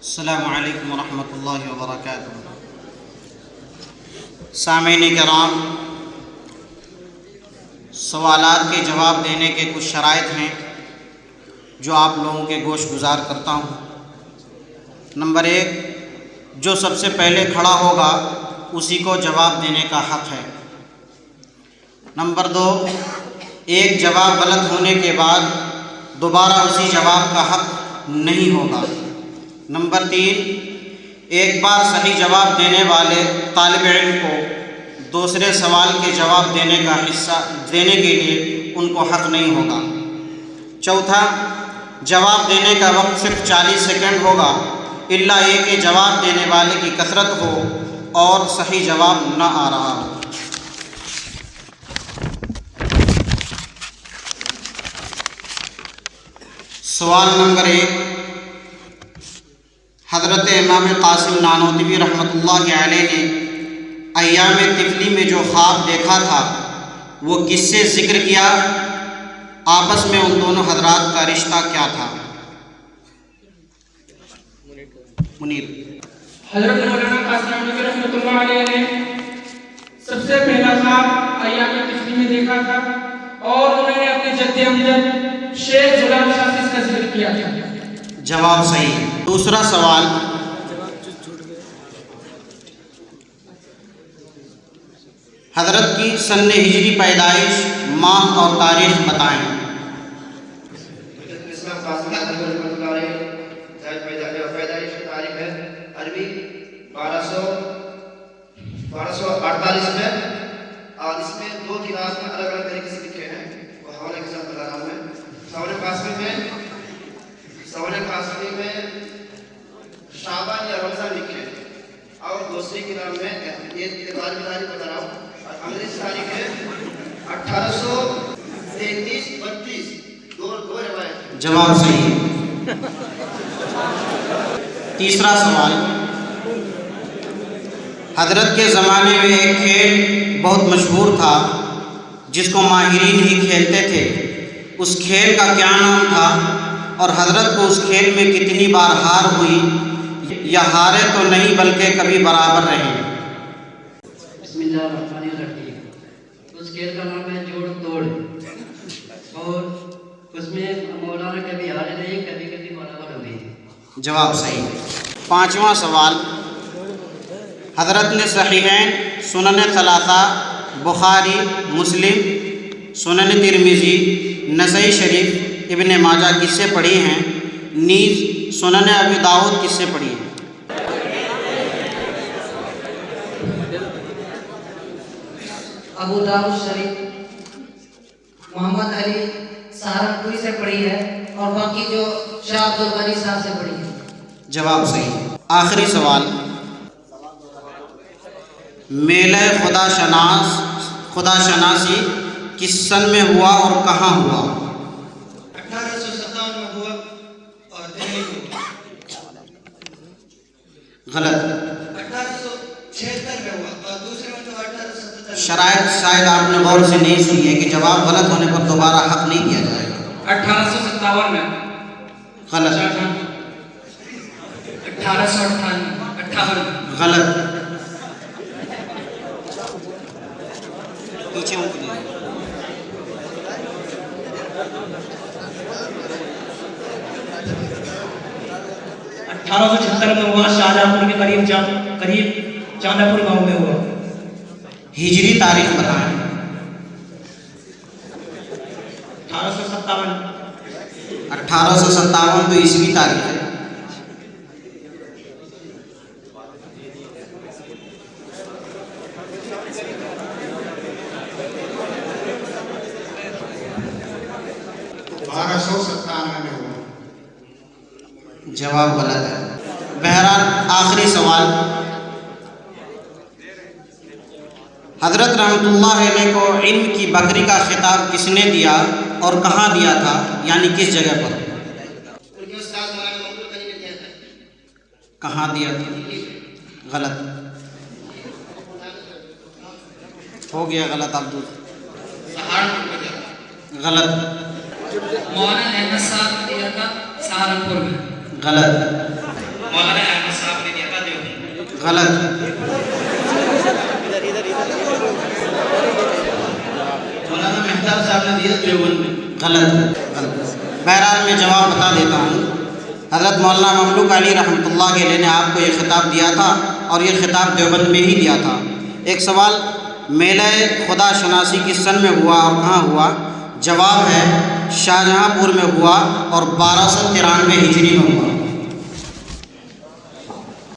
السلام علیکم ورحمۃ اللہ وبرکاتہ۔ سامعین کرام، سوالات کے جواب دینے کے کچھ شرائط ہیں جو آپ لوگوں کے گوش گزار کرتا ہوں۔ نمبر 1، جو سب سے پہلے کھڑا ہوگا اسی کو جواب دینے کا حق ہے۔ نمبر 2، ایک جواب غلط ہونے کے بعد دوبارہ اسی جواب کا حق نہیں ہوگا۔ نمبر 3، ایک بار صحیح جواب دینے والے طالب علم کو دوسرے سوال کے جواب دینے کے لیے ان کو حق نہیں ہوگا۔ چوتھا، جواب دینے کا وقت صرف 40 سیکنڈ ہوگا، الا یہ کہ جواب دینے والے کی کثرت ہو اور صحیح جواب نہ آ رہا ہو۔ سوال نمبر 1، حضرت امام قاسم نانوتوی رحمۃ اللہ علیہ نے ایام طفلی میں جو خواب دیکھا تھا وہ کس سے ذکر کیا؟ آپس میں ان دونوں حضرات کا رشتہ کیا تھا؟ منیر۔ حضرت مولانا قاسم نانوتوی رحمۃ اللہ علیہ نے سب سے پہلا خواب ایام طفلی میں دیکھا تھا اور انہوں نے اپنے جد امجد شیخ غلام شاہ کا ذکر کیا تھا۔ جواب صحیح ہے۔ دوسرا سوال، حضرت کی سن ہجری پیدائش، ماہ اور تاریخ بتائیں۔ پیدائش کی تاریخ ہے عربی 1248 میں، اور اس میں 2 طرح میں الگ الگ طریقے سے لکھے ہیں، وہ حوالے کے ساتھ بتا رہا ہوں میں۔ سوال قاسمی میں شعبان یا رمضان لکھے ہیں، اور دوسری کتاب میں یہ تاریخ بتا رہا ہوں، اور انگریزی تاریخ ہے 1833-32، دو روایت۔ جواب صحیح ہے۔ تیسرا سوال، حضرت کے زمانے میں ایک کھیل بہت مشہور تھا جس کو ماہرین ہی کھیلتے تھے، اس کھیل کا کیا نام تھا اور حضرت کو اس کھیل میں کتنی بار ہار ہوئی یا ہارے تو نہیں بلکہ کبھی برابر رہے؟ بسم اللہ الرحمن الرحیم۔ اس کھیل کا نام ہے جوڑ توڑ، اور اس میں مولانا کبھی ہارے نہیں، کبھی کبھی برابر ہوئی۔ جواب صحیح ہے۔ پانچواں سوال، حضرت نے صحیحین، سنن ثلاثہ، بخاری، مسلم، سنن ترمذی، نسائی شریف، ابن ماجہ کس سے پڑھی ہیں؟ نیز سنن ابی داؤد کس سے پڑھی ہیں؟ ابو داؤد شریف محمد علی سہارنپوری سے پڑھی ہے، اور باقی جو شاہ عبد الغنی صاحب سے پڑھی ہے۔ جواب صحیح ہے۔ آخری سوال، میلہ خدا شناسی کس سن میں ہوا اور کہاں ہوا؟ 1857 میں ہوا اور دہلی میں ہوا۔ غلط۔ 1876 میں ہوا اور دوسرے میں تو 1877۔ شاید آپ نے غور سے نہیں سنی ہے کہ جواب غلط ہونے پر دوبارہ حق نہیں دیا جائے گا۔ 1857 میں۔ غلط۔ 1858 غلط۔ پیچھے ان کو دے۔ 1876 میں ہوا، شاہجہاں پور کے قریب چاندہ پور گاؤں میں ہوا۔ ہجری تاریخ بتائیں۔ 1857۔ 1857 تو عیسوی تاریخ ہے۔ میں ہوا۔ جواب غلط ہے۔ بہرحال آخری سوال، حضرت رحمۃ اللہ علیہ کو علم کی بکری کا خطاب کس نے دیا اور کہاں دیا تھا، یعنی کس جگہ پر؟ ان کے استاد مولانا محمود علی نے دیا تھا۔ کہاں دیا تھا؟ غلط ہو گیا، غلط۔ آپ سہارنپور میں دیا تھا۔ غلط۔ مولانا احمد صاحب دیا تھا سہارنپور میں۔ غلط۔ مولانا احمد صاحب نے دیا تھا دیوبند۔ غلط۔ مولانا مہتاب صاحب نے دیا دیوبند میں۔ غلط۔ بہرحال میں جواب بتا دیتا ہوں۔ حضرت مولانا مملوک علی رحمۃ اللہ علیہ نے آپ کو یہ خطاب دیا تھا اور یہ خطاب دیوبند میں ہی دیا تھا۔ ایک سوال، میلہ خدا شناسی کس سن میں ہوا اور کہاں ہوا؟ جواب ہے شاہجہاں پور میں ہوا اور 1293 ہجری میں ہوا۔